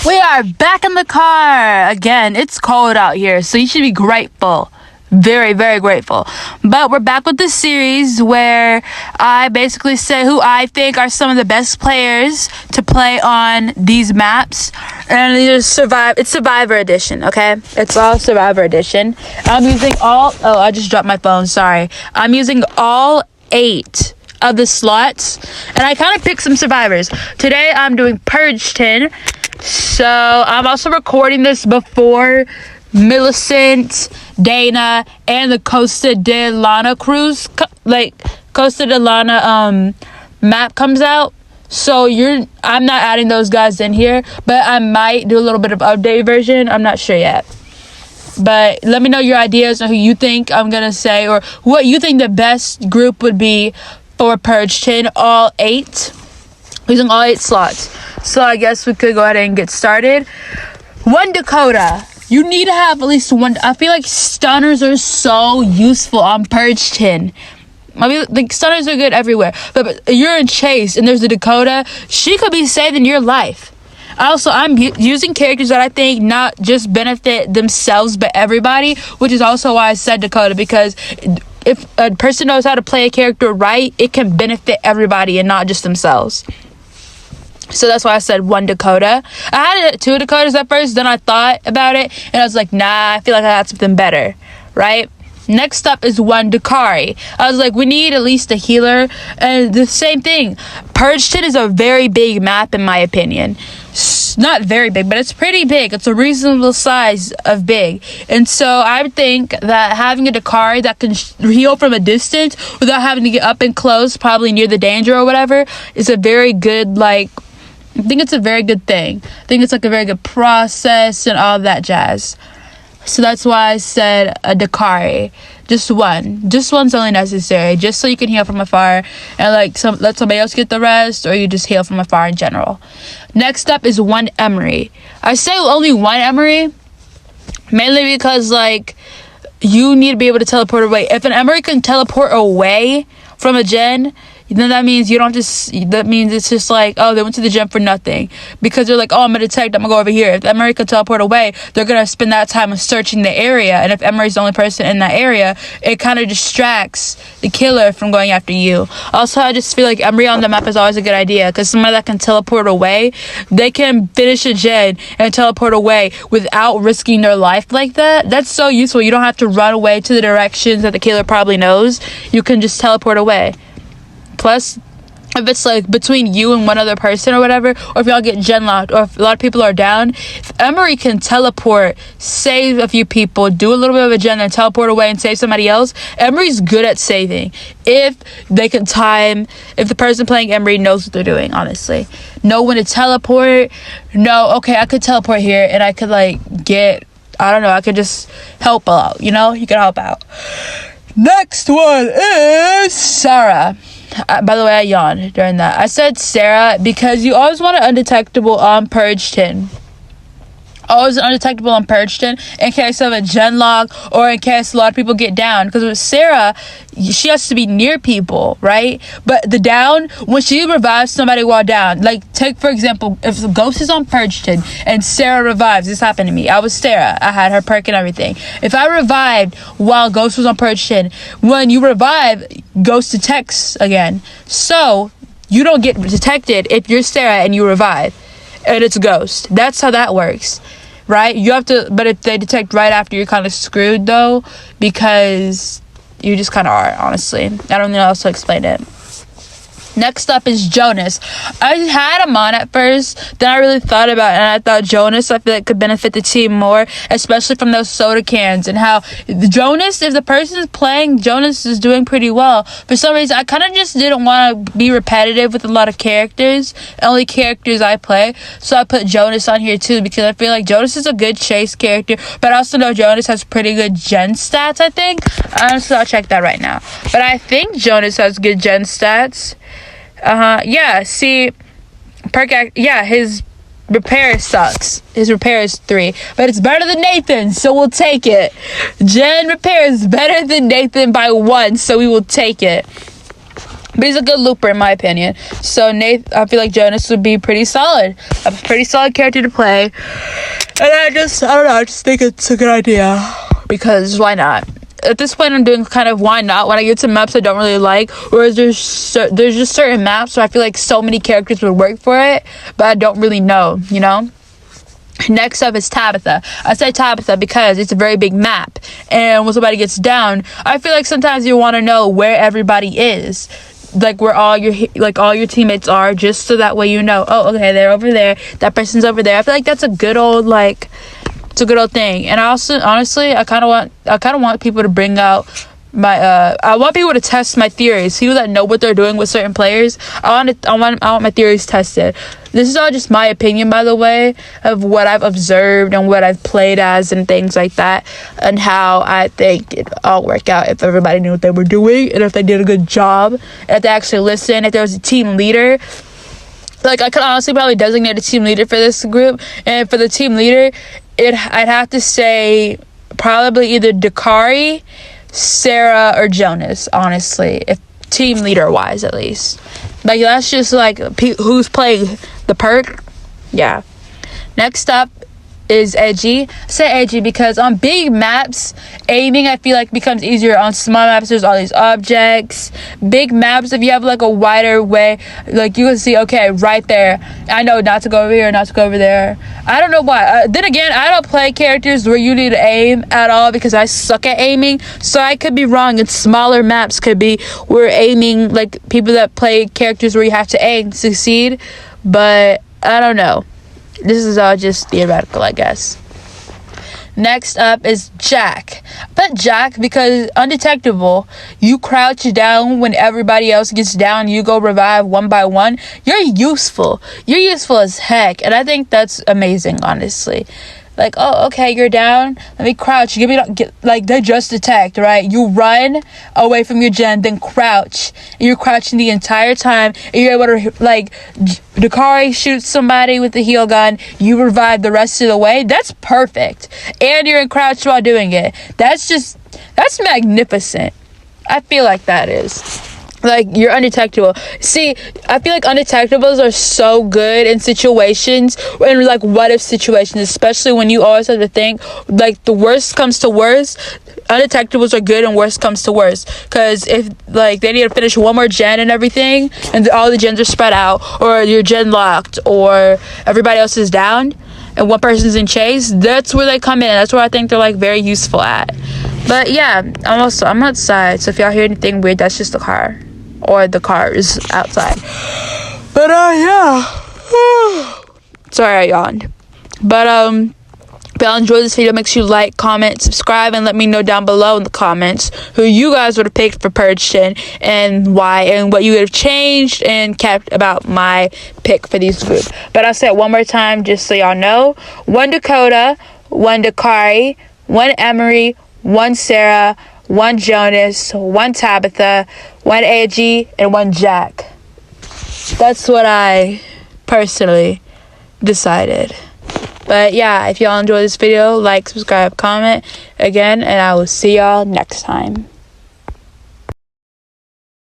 We are back in the car again. It's cold out here, so you should be grateful. Very, very grateful. But we're back with the series where I basically say who I think are some of the best players to play on these maps. And it's Survivor Edition, okay? It's all Survivor Edition. I'm using I just dropped my phone, sorry. I'm using all 8 of the slots, and I kind of picked some survivors. Today I'm doing Purgeton, so I'm also recording this before Millicent, Dana, and the Costa de Lana cruise, Costa de Lana map comes out. So I'm not adding those guys in here, but I might do a little bit of update version. I'm not sure yet. But let me know your ideas on who you think I'm gonna say, or what you think the best group would be for Purgeton. All 8, using all 8 slots. So I guess we could go ahead and get started. 1 Dakota. You need to have at least 1. I feel like stunners are so useful on Purgeton. I mean, like, stunners are good everywhere. But you're in Chase and there's a Dakota. She could be saving your life. Also, I'm using characters that I think not just benefit themselves, but everybody. Which is also why I said Dakota. Because if a person knows how to play a character right, it can benefit everybody and not just themselves. So that's why I said 1 Dakota. I had 2 Dakotas at first, then I thought about it, and I was like, nah, I feel like I had something better, right? Next up is 1 Keri. I was like, we need at least a healer, and the same thing. Purgeton is a very big map, in my opinion. Not very big, but it's pretty big. It's a reasonable size of big. And so I think that having a Keri that can heal from a distance without having to get up and close, probably near the danger or whatever, is a very good, I think it's a very good thing. I think it's a very good process and all that jazz. So that's why I said a Keri. Just 1. Just 1's only necessary. Just so you can heal from afar and let somebody else get the rest, or you just heal from afar in general. Next up is 1 Emery. I say only 1 Emery mainly because you need to be able to teleport away. If an Emery can teleport away from a gen, then that means it's just they went to the gym for nothing. Because they're like, oh, I'm going to detect, I'm going to go over here. If Emery can teleport away, they're going to spend that time searching the area. And if Emery's the only person in that area, it kind of distracts the killer from going after you. Also, I just feel like Emery on the map is always a good idea. Because somebody that can teleport away, they can finish a gen and teleport away without risking their life like that. That's so useful. You don't have to run away to the directions that the killer probably knows. You can just teleport away. Plus, if it's between you and one other person or whatever, or if y'all get gen locked, or if a lot of people are down, if Emery can teleport, save a few people, do a little bit of a gen, then teleport away and save somebody else, Emery's good at saving. If the person playing Emery knows what they're doing, honestly. Know when to teleport. I could teleport here and I could I could just help out, you can help out. Next one is Sarah. By the way, I yawned during that. I said Sarah because you always want it undetectable on Purgeton. Always undetectable on Purgeton in case of a gen log or in case a lot of people get down. Because with Sarah, she has to be near people, right? But the down, when she revives somebody while down, take for example, if the ghost is on Purgeton and Sarah revives, this happened to me. I was Sarah. I had her perk and everything. If I revived while ghost was on Purgeton, when you revive, ghost detects again. So you don't get detected if you're Sarah and you revive and it's a ghost. That's how that works. Right? You have to, but if they detect right after, you're kind of screwed though, because you just kind of are, honestly. I don't know how else to explain it. Next up is Jonas. I had him on at first, then I really thought about it, and I thought Jonas, I feel like, could benefit the team more, especially from those soda cans, and how Jonas, if the person is playing, Jonas is doing pretty well. For some reason, I kind of just didn't want to be repetitive with a lot of characters, only characters I play, so I put Jonas on here too, because I feel like Jonas is a good chase character, but I also know Jonas has pretty good gen stats, I think. Honestly, I'll check that right now. But I think Jonas has good gen stats. Yeah, see, his repair sucks. His repair is 3, but it's better than Nathan's, so we'll take it. Gen repair is better than Nathan by 1, so we will take it. But he's a good looper in my opinion. So Nate, I feel like Jonas would be pretty solid. A pretty solid character to play. And I don't know, I just think it's a good idea. Because why not? At this point I'm doing kind of why not when I get to maps I don't really like, whereas there's just certain maps where I feel like so many characters would work for it, but I don't really know, you know? Next up is Tabitha. I say Tabitha because it's a very big map, and when somebody gets down, I feel like sometimes you want to know where everybody is, like where all your teammates are, just so that way you know, oh, okay, they're over there, that person's over there. I feel like that's a good old it's a good old thing. And I also honestly I kind of want people to bring out my I want people to test my theories. People that know what they're doing with certain players, I want my theories tested. This is all just my opinion, by the way, of what I've observed and what I've played as and things like that, and how I think it all work out if everybody knew what they were doing, and if they did a good job, and if they actually listened, if there was a team leader. Like, I could honestly probably designate a team leader for this group, and for the team leader, I'd have to say probably either Keri, Sarah, or Jonas, honestly, if team leader wise, at least. Like, that's just like who's playing the perk. Yeah. Next up is edgy. I say edgy because on big maps, aiming I feel like becomes easier. On small maps, there's all these objects. Big maps, if you have like a wider way, like you can see, okay, right there, I know not to go over here, not to go over there. I don't know why. Then again, I don't play characters where you need to aim at all because I suck at aiming, so I could be wrong, and smaller maps could be where aiming, like people that play characters where you have to aim to succeed, but I don't know. This is all just theoretical, I guess. Next up is Jack. But Jack, because undetectable, you crouch down when everybody else gets down, you go revive one by one. You're useful. You're useful as heck. And I think that's amazing, honestly. Like, oh, okay, you're down. Let me crouch. They just detect, right? You run away from your gen, then crouch. And you're crouching the entire time. And you're able to, like, Keri shoots somebody with the heal gun. You revive the rest of the way. That's perfect. And you're in crouch while doing it. That's magnificent. I feel like that is. Like, you're undetectable. See, I feel like undetectables are so good in situations, in like what if situations, especially when you always have to think, like, the worst comes to worst, undetectables are good and worst comes to worst. Because if, like, they need to finish one more gen and everything, and all the gens are spread out, or you're gen locked, or everybody else is down, and one person's in chase, that's where they come in. That's where I think they're, like, very useful at. But yeah, I'm outside, so if y'all hear anything weird, that's just the car. Or the car is outside. But yeah. Sorry I yawned. But if y'all enjoyed this video, make sure you like, comment, subscribe, and let me know down below in the comments who you guys would have picked for Purgeton and why, and what you would have changed and kept about my pick for these groups. But I'll say it one more time just so y'all know. 1 Dakota, 1 Keri, 1 Emery, 1 Sarah, 1 Jonas, 1 Tabitha, 1 AG, and 1 Jack. That's what I personally decided. But yeah, if y'all enjoyed this video, like, subscribe, comment again, and I will see y'all next time.